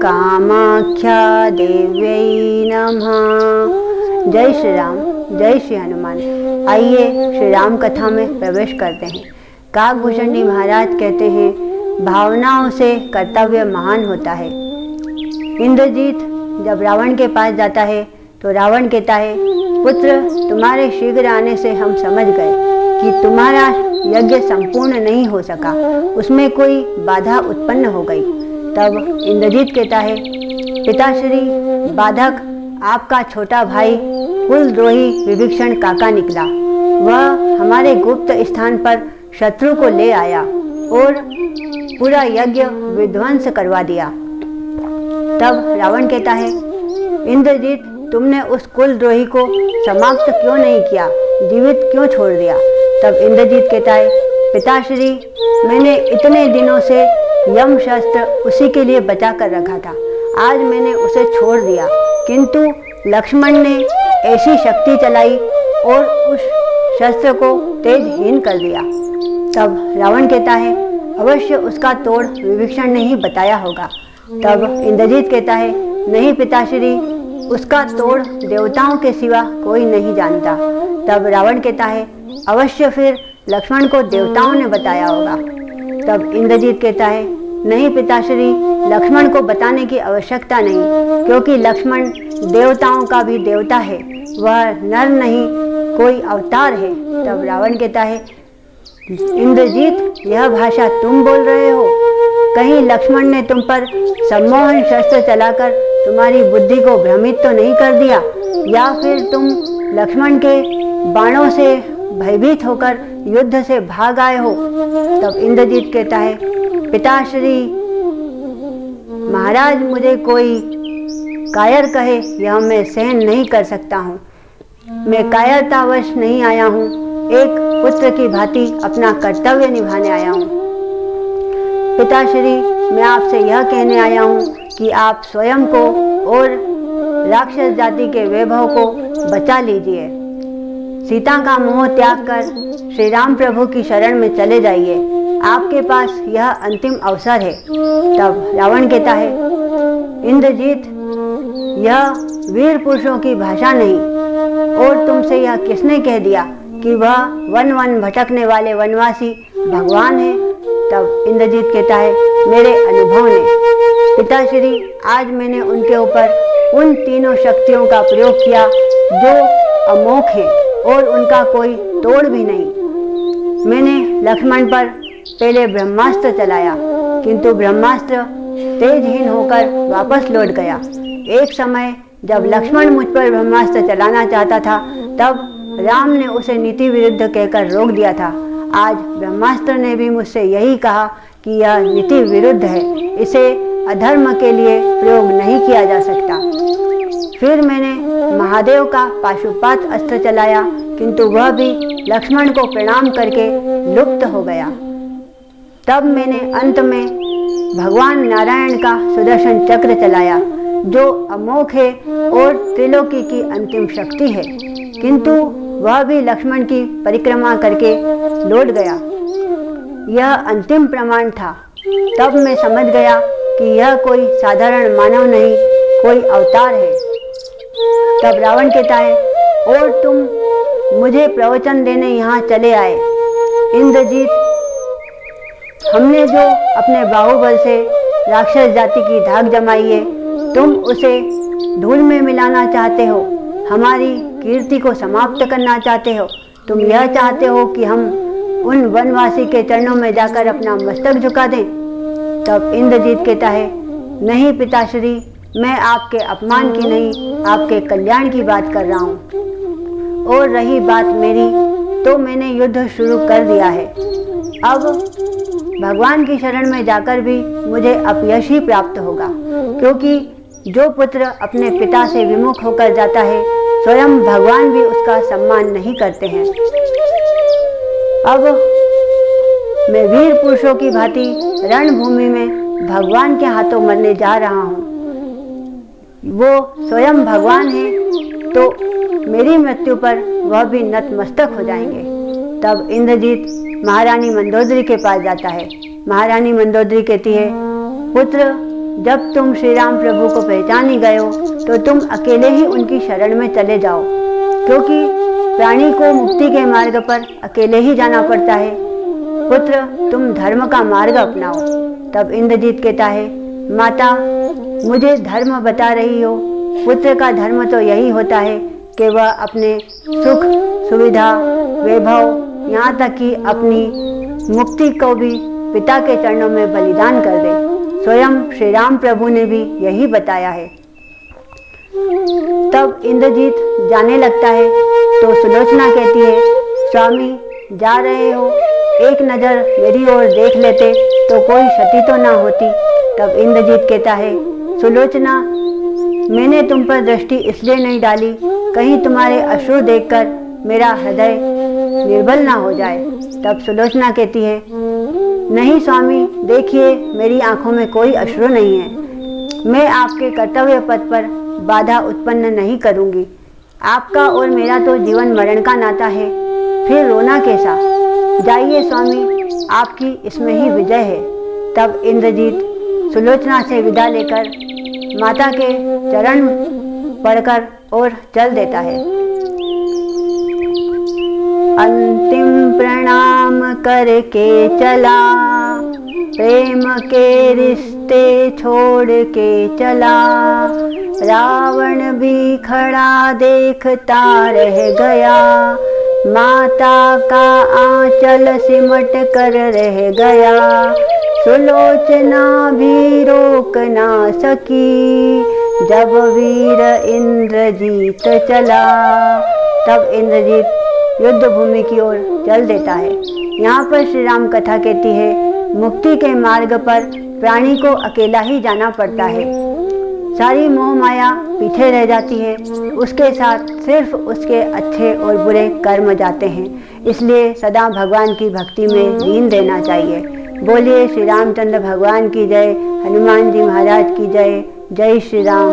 कामाख्या देव्यै नमः। जय श्री राम, जय श्री हनुमान। आइए श्री राम कथा में प्रवेश करते हैं। काकभूषण जी महाराज कहते हैं, भावनाओं से कर्तव्य महान होता है। इंद्रजीत जब रावण के पास जाता है तो रावण कहता है, पुत्र तुम्हारे शीघ्र आने से हम समझ गए कि तुम्हारा यज्ञ संपूर्ण नहीं हो सका, उसमें कोई बाधा उत्पन्न हो गई। तब इंद्रजीत कहता है, पिताश्री बाधक आपका छोटा भाई कुलद्रोही विभीषण काका निकला। वह हमारे गुप्त स्थान पर शत्रु को ले आया और पूरा यज्ञ विध्वंस करवा दिया। तब रावण कहता है, इंद्रजीत तुमने उस कुलद्रोही को समाप्त क्यों नहीं किया, जीवित क्यों छोड़ दिया? तब इंद्रजीत कहता है, पिताश्री मैंने इतने दिनों से यम शस्त्र उसी के लिए बचा कर रखा था, आज मैंने उसे छोड़ दिया, किंतु लक्ष्मण ने ऐसी शक्ति चलाई और उस शस्त्र को तेजहीन कर दिया। तब रावण कहता है, अवश्य उसका तोड़ विभीषण ने ही बताया होगा। तब इंद्रजीत कहता है, नहीं पिताश्री, उसका तोड़ देवताओं के सिवा कोई नहीं जानता। तब रावण कहता है, अवश्य फिर लक्ष्मण को देवताओं ने बताया होगा। तब इंद्रजीत कहता है, नहीं पिताश्री, लक्ष्मण को बताने की आवश्यकता नहीं, क्योंकि लक्ष्मण देवताओं का भी देवता है, वह नर नहीं कोई अवतार है। तब रावण कहता है, इंद्रजीत यह भाषा तुम बोल रहे हो? कहीं लक्ष्मण ने तुम पर सम्मोहन शस्त्र चलाकर तुम्हारी बुद्धि को भ्रमित तो नहीं कर दिया, या फिर तुम लक्ष्मण के बाणों से भयभीत होकर युद्ध से भाग आए हो? तब इंद्रजीत कहता है, पिताश्री महाराज मुझे कोई कायर कहे यह मैं सहन नहीं कर सकता हूँ। मैं कायरतावश नहीं आया हूँ, एक पुत्र की भांति अपना कर्तव्य निभाने आया हूँ। पिताश्री मैं आपसे यह कहने आया हूँ कि आप स्वयं को और राक्षस जाति के वैभव को बचा लीजिए। सीता का मोह त्याग कर श्री राम प्रभु की शरण में चले जाइए, आपके पास यह अंतिम अवसर है। तब रावण कहता है, इंद्रजीत यह वीर पुरुषों की भाषा नहीं, और तुमसे यह किसने कह दिया कि वह वन वन भटकने वाले वनवासी भगवान है? तब इंद्रजीत कहता है, मेरे अनुभव ने। पिताश्री आज मैंने उनके ऊपर उन तीनों शक्तियों का प्रयोग किया जो अमोघ है और उनका कोई तोड़ भी नहीं। मैंने लक्ष्मण पर पहले ब्रह्मास्त्र चलाया, किंतु ब्रह्मास्त्र तेजहीन होकर वापस लौट गया। एक समय जब लक्ष्मण मुझ पर ब्रह्मास्त्र चलाना चाहता था, तब राम ने उसे नीति विरुद्ध कहकर रोक दिया था। आज ब्रह्मास्त्र ने भी मुझसे यही कहा कि यह नीति विरुद्ध है, इसे अधर्म के लिए प्रयोग नहीं किया जा सकता। फिर मैंने महादेव का पाशुपात अस्त्र चलाया, किंतु वह भी लक्ष्मण को प्रणाम करके लुप्त हो गया। तब मैंने अंत में भगवान नारायण का सुदर्शन चक्र चलाया, जो अमोघ है और त्रिलोकी की अंतिम शक्ति है, किंतु वह भी लक्ष्मण की परिक्रमा करके लौट गया। यह अंतिम प्रमाण था। तब मैं समझ गया कि यह कोई साधारण मानव नहीं, कोई अवतार है। तब रावण कहता है, और तुम मुझे प्रवचन देने यहाँ चले आए। इंद्रजीत, हमने जो अपने बाहुबल से राक्षस जाति की धाक जमाई है, तुम उसे धूल में मिलाना चाहते हो, हमारी कीर्ति को समाप्त करना चाहते हो। तुम यह चाहते हो कि हम उन वनवासी के चरणों में जाकर अपना मस्तक झुका दें। तब इंद्रजीत कहता है, नहीं पिताश्री, मैं आपके अपमान की नहीं, आपके कल्याण की बात कर रहा हूँ। और रही बात मेरी, तो मैंने युद्ध शुरू कर दिया है। अब भगवान की शरण में जाकर भी मुझे अपयश ही प्राप्त होगा, क्योंकि जो पुत्र अपने पिता से विमुख होकर जाता है, स्वयं भगवान भी उसका सम्मान नहीं करते हैं। अब मैं वीर पुरुषों की भांति रणभूमि में भगवान के हाथों मरने जा रहा हूँ। वो स्वयं भगवान है, तो मेरी मृत्यु पर वह भी नतमस्तक हो जाएंगे। तब इंद्रजीत महारानी मंदोदरी के पास जाता है। महारानी मंदोदरी कहती है, पुत्र, जब तुम श्री राम प्रभु को पहचान ही गए हो, तो तुम अकेले ही उनकी शरण में चले जाओ, क्योंकि प्राणी को मुक्ति के मार्ग पर अकेले ही जाना पड़ता है। पुत्र, तुम धर्म का मार्ग अपनाओ। तब इंद्रजीत कहता है, माता, मुझे धर्म बता रही हो। पुत्र का धर्म तो यही होता है कि वह अपने सुख, सुविधा, वैभव, यहाँ तक कि अपनी मुक्ति को भी पिता के चरणों में बलिदान कर दे। स्वयं श्री राम प्रभु ने भी यही बताया है। तब इंद्रजीत जाने लगता है, तो सुलोचना कहती है, स्वामी, जा रहे हो, एक नज़र मेरी ओर देख लेते तो कोई क्षति तो ना होती। तब इंद्रजीत कहता है, सुलोचना, मैंने तुम पर दृष्टि इसलिए नहीं डाली, कहीं तुम्हारे अश्रु देखकर मेरा हृदय निर्बल ना हो जाए। तब सुलोचना कहती है, नहीं स्वामी, देखिए, मेरी आंखों में कोई अश्रु नहीं है। मैं आपके कर्तव्य पथ पर बाधा उत्पन्न नहीं करूंगी। आपका और मेरा तो जीवन मरण का नाता है, फिर रोना कैसा। जाइए स्वामी, आपकी इसमें ही विजय है। तब इंद्रजीत सुलोचना से विदा लेकर माता के चरण पड़कर और चल देता है। अंतिम प्रणाम करके चला, प्रेम के रिश्ते छोड़ के चला। रावण भी खड़ा देखता रह गया, माता का आंचल सिमट कर रह गया। सुलोचना भी रोक ना सकी, जब वीर इंद्रजीत चला। तब इंद्रजीत युद्ध भूमि की ओर चल देता है। यहाँ पर श्री राम कथा कहती है, मुक्ति के मार्ग पर प्राणी को अकेला ही जाना पड़ता है। सारी मोह माया पीछे रह जाती है, उसके साथ सिर्फ उसके अच्छे और बुरे कर्म जाते हैं। इसलिए सदा भगवान की भक्ति में लीन रहना चाहिए। बोलिए श्री रामचंद्र भगवान की जय, हनुमान जी महाराज की जय। जय श्री राम।